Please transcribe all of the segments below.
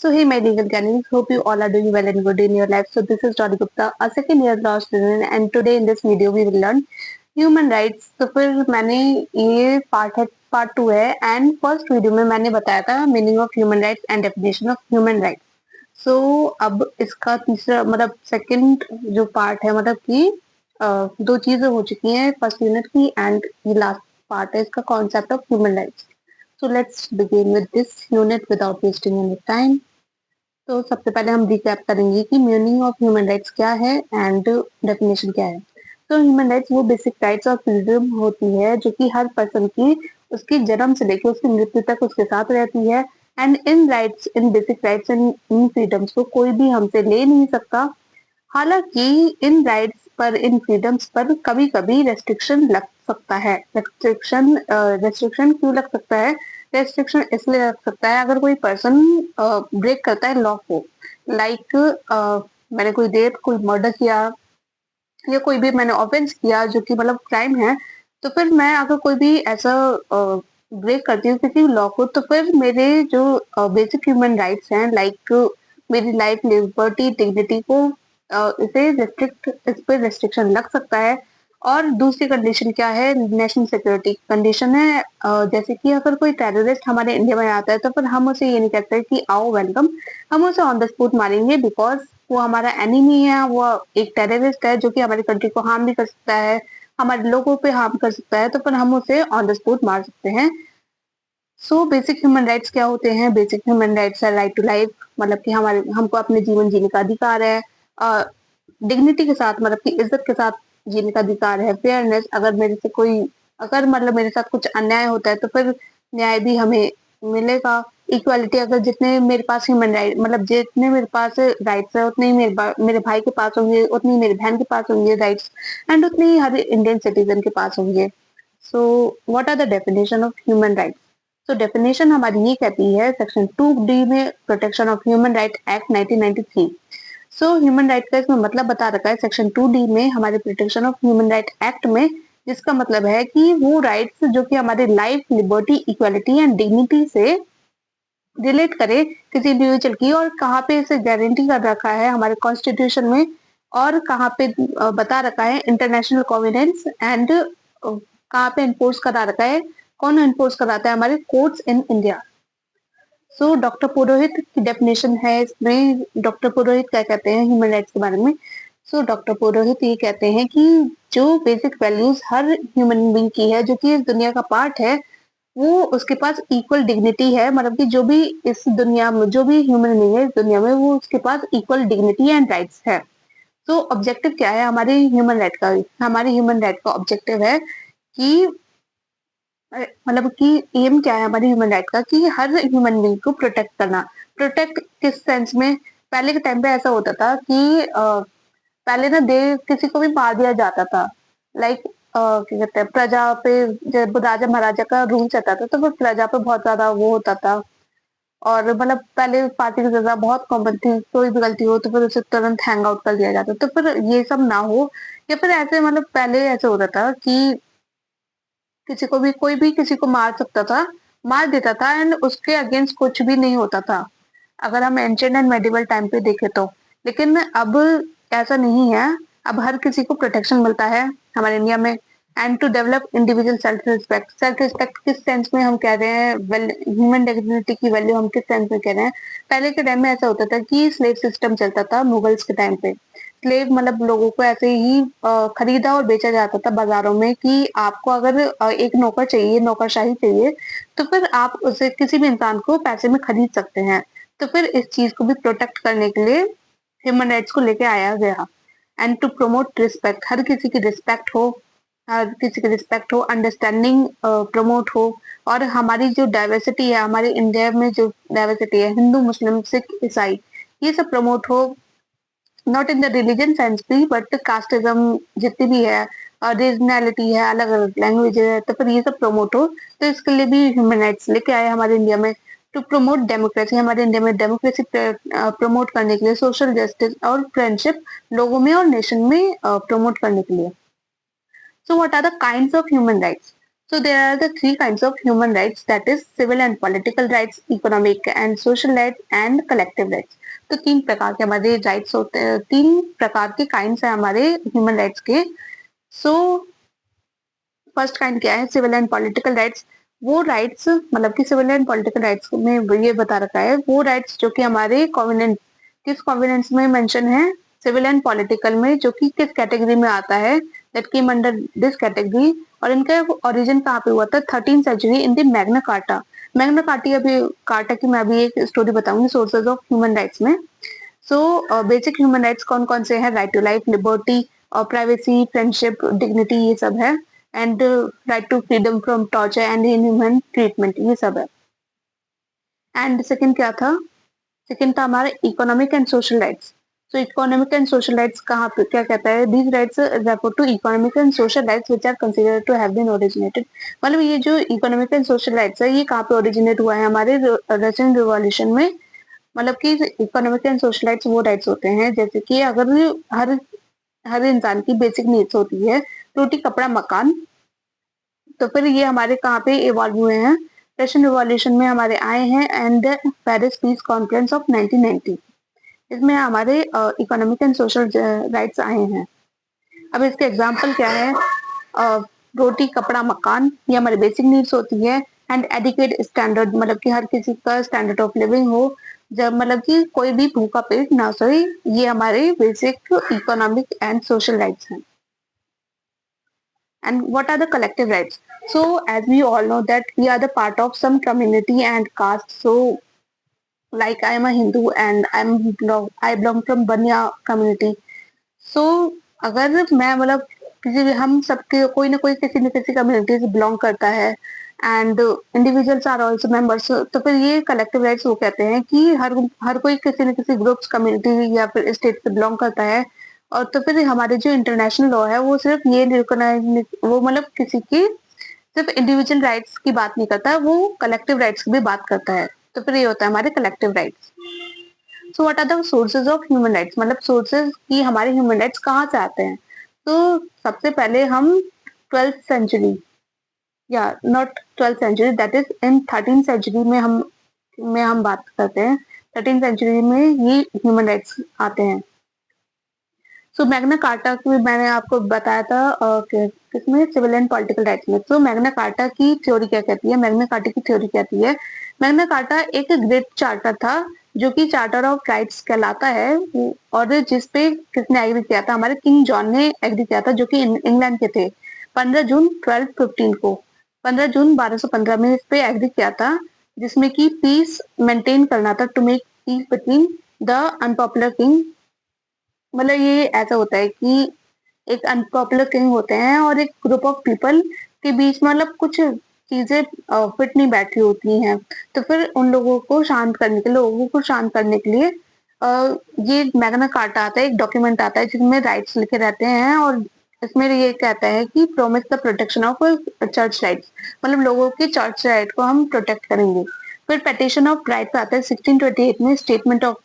So, hey, my legal candidates, hope you all are doing well and good in your life. So, this is Dolly Gupta, a second year law student, and today in this video we will learn human rights. तो फिर मैंने ये part two है and first video में मैंने बताया था meaning of human rights and definition of human rights. So अब इसका तीसरा मतलब सेकंड जो पार्ट है मतलब कि दो चीजें हो चुकी हैं फर्स्ट यूनिट की एंड ये लास्ट पार्ट है इसका concept of human rights. So let's begin with this unit without wasting any time. तो सबसे पहले हम रिकैप करेंगे कि मीनिंग ऑफ ह्यूमन राइट्स क्या है एंड डेफिनेशन क्या है। तो ह्यूमन राइट्स वो बेसिक राइट्स और फ्रीडम होती है जो कि हर पर्सन की उसकी जन्म से लेकर उसकी मृत्यु तक उसके साथ रहती है। And in rights in basic rights and in freedoms को कोई भी हमसे ले नहीं सकता। हालांकि इन राइट्स पर इन फ्रीडम्स पर कभी कभी रेस्ट्रिक्शन लग सकता है। रेस्ट्रिक्शन क्यों लग सकता है? रेस्ट्रिक्शन इसलिए लग सकता है अगर कोई पर्सन ब्रेक करता है लॉ को। लाइक मैंने कोई रेप कोई मर्डर किया या कोई भी मैंने ऑफेंस किया जो कि मतलब क्राइम है। तो फिर मैं अगर कोई भी ऐसा ब्रेक करती हूँ किसी लॉ को तो फिर मेरे जो बेसिक ह्यूमन राइट्स हैं लाइक मेरी लाइफ लिबर्टी डिग्निटी को इस पे रेस्ट्रिक्शन लग सकता है। और दूसरी कंडीशन क्या है? नेशनल सिक्योरिटी कंडीशन है। जैसे कि अगर कोई टेररिस्ट हमारे इंडिया में आता है तो फिर हम उसे ये नहीं कहते कि आओ वेलकम। हम उसे ऑन द स्पॉट मारेंगे बिकॉज वो हमारा एनिमी है, वो एक टेररिस्ट है जो कि हमारी कंट्री को हार्म भी कर सकता है, हमारे लोगों पे हार्म कर सकता है। तो फिर हम उसे ऑन द स्पॉट मार सकते हैं। सो बेसिक ह्यूमन राइट्स क्या होते हैं? बेसिक ह्यूमन राइट्स है राइट टू लाइफ, मतलब कि हमारे हमको अपने जीवन जीने का अधिकार है। डिग्निटी के साथ मतलब कि इज्जत के साथ जीने का अधिकार है। फेयरनेस, अगर मतलब मेरे साथ कुछ अन्याय होता है तो फिर न्याय भी हमें मिलेगा। इक्वालिटी, अगर जितने मेरे पास ह्यूमन राइट मतलब जितने मेरे पास राइट्स है उतने ही मेरे भाई के पास होंगे, उतनी ही मेरी बहन के पास होंगे राइट्स, एंड उतने ही हर इंडियन सिटीजन के पास होंगे। So what are the definition of human rights? तो डेफिनेशन हमारी ये कहती है सेक्शन 2D में protection of human right act 1993। So human right का इसमें मतलब बता रखा है सेक्शन 2D में हमारे protection of human right act में, जिसका मतलब है कि वो राइट्स जो कि हमारे life liberty equality and dignity से रिलेट करे किसी इंडिविजुअल की, और कहाँ पे इसे गारंटी कर रखा है हमारे कॉन्स्टिट्यूशन में, और कहाँ पे बता रखा है इंटरनेशनल कॉन्वेनेंस एंड कहाँ पे इन्फोर्स करा रखा है, कौन इन्फोर्स कराता है? हमारे courts in India. So doctor Purohit की डेफिनेशन है इसमें। डॉक्टर पुरोहित क्या कहते हैं ह्यूमन राइट्स के बारे में? सो डॉक्टर पुरोहित ये कहते हैं कि जो बेसिक वैल्यूज हर ह्यूमन बीइंग की है जो कि इस दुनिया का पार्ट है, वो उसके पास इक्वल डिग्निटी है। मतलब कि जो भी इस दुनिया में जो भी ह्यूमन बीइंग है इस दुनिया में वो उसके पास इक्वल डिग्निटी एंड राइट्स है। तो ऑब्जेक्टिव क्या है हमारे ह्यूमन राइट का? हमारे ह्यूमन राइट का ऑब्जेक्टिव है कि मतलब कि एम क्या है हमारे ह्यूमन राइट का कि हर ह्यूमन बीइंग को प्रोटेक्ट करना। प्रोटेक्ट किस सेंस में? पहले के टाइम पे ऐसा होता था कि पहले ना दे किसी को भी मार दिया जाता था। लाइक क्या कहते हैं, प्रजा पे जब राजा महाराजा का रूल चलता था तो फिर प्रजा पे बहुत ज्यादा वो होता था। और मतलब पहले पार्टी की सजा बहुत कॉमन थी, कोई भी गलती हो तो फिर उसे तुरंत हैंग आउट कर दिया जाता। तो फिर ये सब ना हो, या फिर ऐसे मतलब पहले ऐसे होता था कि किसी को भी कोई भी किसी को मार सकता था, मार देता था एंड उसके अगेंस्ट कुछ भी नहीं होता था, अगर हम एंशिएंट एंड मेडिवल टाइम पे देखें तो। लेकिन अब ऐसा नहीं है। अब हर किसी को प्रोटेक्शन मिलता है हमारे इंडिया में। And to develop individual self respect किस सेंस में हम कह रहे हैं? ह्यूमन डिग्निटी की वैल्यू हम किस सेंस में कह रहे हैं? पहले के टाइम में ऐसा होता था कि स्लेव सिस्टम चलता था मुगल्स के टाइम पे। स्लेव मतलब लोगों को ऐसे ही खरीदा और बेचा जाता था बाजारों में कि आपको अगर एक नौकर चाहिए, नौकरशाही चाहिए, तो फिर आप उसे किसी भी इंसान को पैसे में खरीद सकते हैं। तो फिर इस चीज को भी प्रोटेक्ट करने के लिए ह्यूमन राइट्स को लेके आया गया। एंड टू प्रमोट रिस्पेक्ट, हर किसी की रिस्पेक्ट हो, हर किसी की रिस्पेक्ट हो, अंडरस्टैंडिंग प्रमोट हो। और हमारी जो डाइवर्सिटी है, हमारे इंडिया में जो डाइवर्सिटी है, हिंदू मुस्लिम सिख ईसाई, ये सब प्रमोट हो। Not in the religion sense भी बट कास्टिज्म जितनी भी है, रीजनैलिटी है, अलग अलग लैंग्वेज है, तो फिर ये सब प्रमोट हो। तो इसके लिए भी ह्यूमन राइट्स लेके आए हमारे इंडिया में। टू प्रमोट डेमोक्रेसी, हमारे इंडिया में डेमोक्रेसी प्रमोट करने के लिए, सोशल जस्टिस और फ्रेंडशिप लोगों में और नेशन में प्रमोट करने के लिए। So what are the kinds of human rights? So there are the three kinds of human rights, that is civil and political rights, economic and social rights and collective rights. तो तीन प्रकार के हमारे rights होते हैं, तीन प्रकार के काइंड्स हैं हमारे ह्यूमन राइट्स के. सो फर्स्ट काइंड क्या है, सिविल एंड पॉलिटिकल राइट्स. वो राइट्स मतलब कि सिविल एंड पॉलिटिकल राइट्स में ये बता रखा है, वो राइट्स जो कि हमारे कॉन्वेनेंट, किस कॉन्वेनेंट्स में मेंशन है, सिविल एंड पॉलिटिकल में, जो कि किस कैटेगरी में आता है, that came under this category. और इनका ओरिजिन कहाँ पे हुआ था, 13th century in the Magna Carta. Magna Carta अभी कार्टा की मैं अभी एक स्टोरी बताऊंगी सोर्सेज ऑफ ह्यूमन राइट्स में. सो बेसिक ह्यूमन राइट्स कौन कौन से हैं, राइट टू लाइफ, लिबर्टी और प्राइवेसी, फ्रेंडशिप, डिग्निटी, ये सब है. And right to freedom from torture and inhuman treatment, ये सब है. एंड सेकंड क्या था, सेकंड था हमारा economic and social rights. So economic and social rights कहाँ पे क्या कहता है, these rights refer to economic and social rights which are considered to have been originated. मतलब ये जो इकोनॉमिक एंड सोशल राइट्स है, ये कहाँ पे ओरिजिनेट हुआ है, हमारे रशियन रिवॉल्यूशन में. मतलब कि इकोनॉमिक एंड सोशल राइट्स वो राइट्स होते हैं जैसे कि अगर हर हर इंसान की बेसिक नीड्स होती है, रोटी कपड़ा मकान, तो फिर ये हमारे कहाँ पे इवॉल्व हुए हैं, रशियन रिवॉल्यूशन में हमारे आए हैं. And Paris peace conference of 1990, इसमें हमारे इकोनॉमिक एंड सोशल राइट्स आए हैं. अब इसके एग्जाम्पल क्या है, रोटी कपड़ा मकान, ये हमारी बेसिक नीड्स होती है. एंड एडिक्वेट स्टैंडर्ड, मतलब कि हर किसी का स्टैंडर्ड ऑफ लिविंग हो, जब मतलब कि कोई भी भूखा पेट ना सोए, ये हमारे basic economic and social rights हैं. And what are the collective rights? So as we all know that we are the part of some community and caste. So like I am a Hindu and I belong from Banya community. So अगर मैं मतलब किसी भी हम सबके कोई ना कोई किसी न किसी कम्युनिटी से बिलोंग करता है, and individuals are also members, तो फिर ये कलेक्टिव राइट्स वो कहते हैं कि हर कोई किसी न किसी ग्रुप्स कम्युनिटी या फिर स्टेट से बिलोंग करता है. और तो फिर हमारे जो इंटरनेशनल लॉ है वो सिर्फ ये रिकॉग्नाइज, वो मतलब किसी की सिर्फ इंडिविजुअल राइट्स की बात नहीं करता, वो कलेक्टिव राइट्स की भी बात करता है. तो फिर ये होता है हमारे collective rights. So what are the sources of human rights, मतलब सोर्सेज की हमारे ह्यूमन राइट्स कहाँ से आते हैं. तो सबसे पहले हम 12th सेंचुरी, या not 12th century, that is in 13th century में हम बात करते हैं. 13th सेंचुरी में ये ह्यूमन राइट्स आते हैं. सो मैग्ना कार्टा की मैंने आपको बताया था किसमें, सिविल एंड पॉलिटिकल राइट्स में. तो मैग्ना कार्टा की थ्योरी क्या कहती है, मैग्ना कार्टा की थ्योरी कहती है, मैग्ना कार्टा एक ग्रेट चार्टर था जो कि चार्टर ऑफ राइट्स कहलाता है. और जिसपे किसने एग्री किया था, हमारे किंग जॉन ने एग्री किया था, जो कि इंग्लैंड के थे. 15 जून 1215 को, 15 जून 1215 में इस पे एग्री किया था, जिसमें कि पीस मेंटेन करना था, to make peace between the unpopular king. मतलब ये ऐसा होता है कि एक अनपॉपुलर किंग होते हैं और एक ग्रुप ऑफ पीपल के बीच में मतलब कुछ चीजें फिट नहीं बैठी होती हैं, तो फिर उन लोगों को शांत करने के लिए, लोगों को शांत करने के लिए ये मैग्ना कार्टा आता है, एक डॉक्यूमेंट आता है जिसमें राइट्स लिखे रहते हैं. और इसमें ये कहता है कि promise the protection of church rights, मतलब लोगों के चर्च राइट को हम प्रोटेक्ट करेंगे. फिर पेटिशन ऑफ राइट्स आता है 1628 में, statement of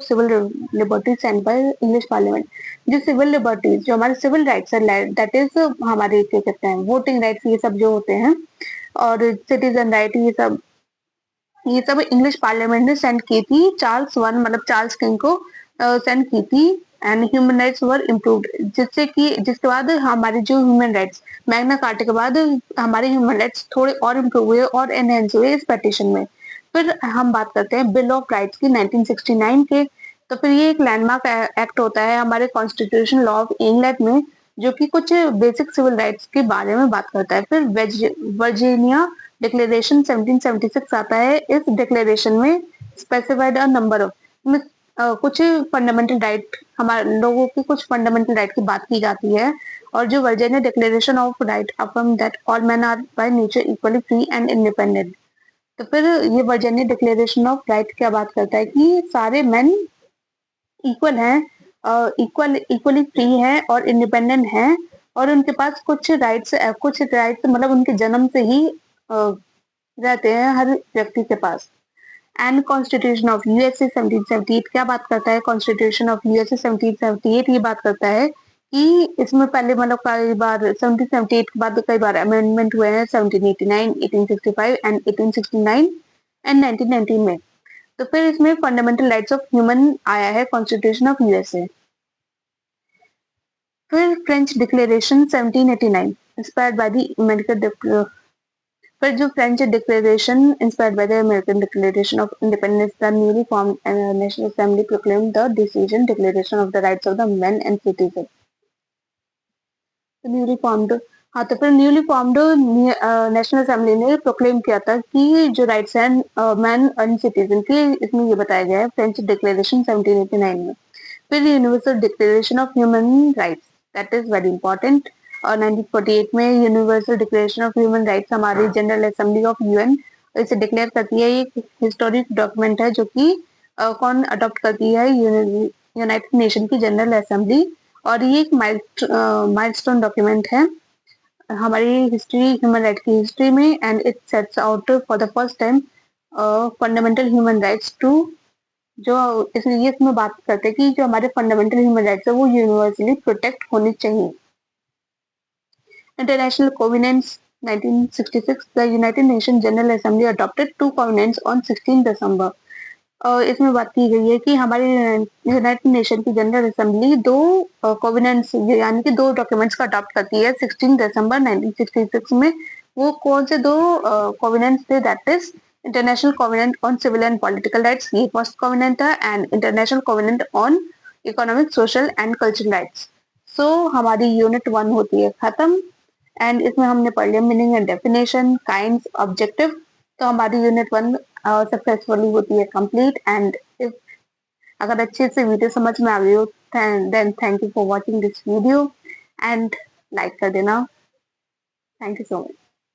civil liberties send by English parliament. जो सिविल लिबर्टीज, जो हमारे सिविल राइट्स है, दैट इज हमारे क्या कहते हैं, वोटिंग राइट्स, ये सब जो होते हैं, और सिटीजन राइट, ये सब इंग्लिश पार्लियामेंट ने सेंड की थी चार्ल्स वन, मतलब चार्ल्स किंग को सेंड की थी. And human rights were improved, जिसके बाद हमारे जो ह्यूमन राइट्स मैग्ना कार्टा के बाद हमारे ह्यूमन राइट्स थोड़े और इम्प्रूव हुए और एनहेंस हुए इस पेटिशन में. फिर हम बात करते हैं बिल ऑफ राइट्स की 1969 के. तो फिर ये एक लैंडमार्क एक्ट होता है हमारे कॉन्स्टिट्यूशन लॉ ऑफ इंग्लैंड में, जो कि कुछ बेसिक सिविल राइट्स के बारे में बात करता है. फिर वर्जीनिया डिक्लेरेशन 1776 आता है. इस डिक्लेरेशन में स्पेसिफाइड अ नंबर ऑफ, कुछ फंडामेंटल राइट, हमारे लोगों की कुछ फंडामेंटल राइट की बात की जाती है. और जो Virginia declaration of right affirm that all man are by nature equally free and independent. तो फिर ये वर्जीनिया डिक्लेरेशन ऑफ राइट क्या बात करता है कि सारे मेन इक्वल हैं, इक्वली फ्री हैं और इंडिपेंडेंट हैं, और उनके पास कुछ राइट्स मतलब उनके जन्म से ही रहते हैं हर व्यक्ति के पास. एंड कॉन्स्टिट्यूशन ऑफ यूएसए 1778 क्या बात करता है, कॉन्स्टिट्यूशन ऑफ यूएसए 1778 ये बात करता है कि इसमें पहले मतलब कई बार 1778 के बाद कई बार अमेंडमेंट हुए हैं, 1789, 1865 एंड 1869 एंड 1919 में। तो फिर इसमें फंडामेंटल राइट्स ऑफ ह्यूमन आया है, कॉन्स्टिट्यूशन ऑफ यूएसए। फिर French declaration 1789 inspired by the American, फिर जो French declaration inspired by the American declaration of independence, the newly formed national assembly proclaimed the decision declaration of the rights of the man and citizen. Newly formed, हाँ, तो फिर newly formed national assembly ने proclaim किया था कि जो rights हैं man and citizen के, इसमें ये बताया गया है फ्रेंच डिक्लेरेशन 1789 में। फिर universal declaration of human rights, that is very important. और 1948 में universal declaration of human rights हमारी जनरल असेंबली ऑफ यूएन इसे डिक्लेयर करती है। एक हिस्टोरिक डॉक्यूमेंट है जो कि कौन अडॉप्ट करती है, यूनाइटेड नेशन की जनरल असेंबली। और ये एक माइलस्टोन डॉक्यूमेंट है हमारी हिस्ट्री, ह्यूमन राइट की हिस्ट्री में, and it sets out for the first time fundamental human rights to, जो इसलिए इसमें बात करते हैं कि जो हमारे फंडामेंटल ह्यूमन राइट्स है वो यूनिवर्सली प्रोटेक्ट होने चाहिए। International covenants 1966, the united nation general assembly adopted two covenants on 16 December. इसमें बात की गई है कि हमारे यूनाइटेड नेशन की जनरल असेंबली दो कोवेनेंट्स यानी कि दो डॉक्यूमेंट्स का अडॉप्ट करती है 16 दिसंबर 1966 में। वो कौन से दो कोवेनेंट्स थे? That is international covenant on civil and political rights, ये फर्स्ट कोवेनेंट है, and international covenant on economic, social and cultural rights. So हमारी यूनिट 1 होती है खत्म, एंड इसमें हमने पढ़ लिया meaning and definition, kinds, objective. तो हमारी यूनिट 1 सक्सेसफुली होती है कंप्लीट। एंड इफ अगर अच्छे से वीडियो समझ में आ गई हो, then thank you for watching this video, and like कर देना। Thank you so much.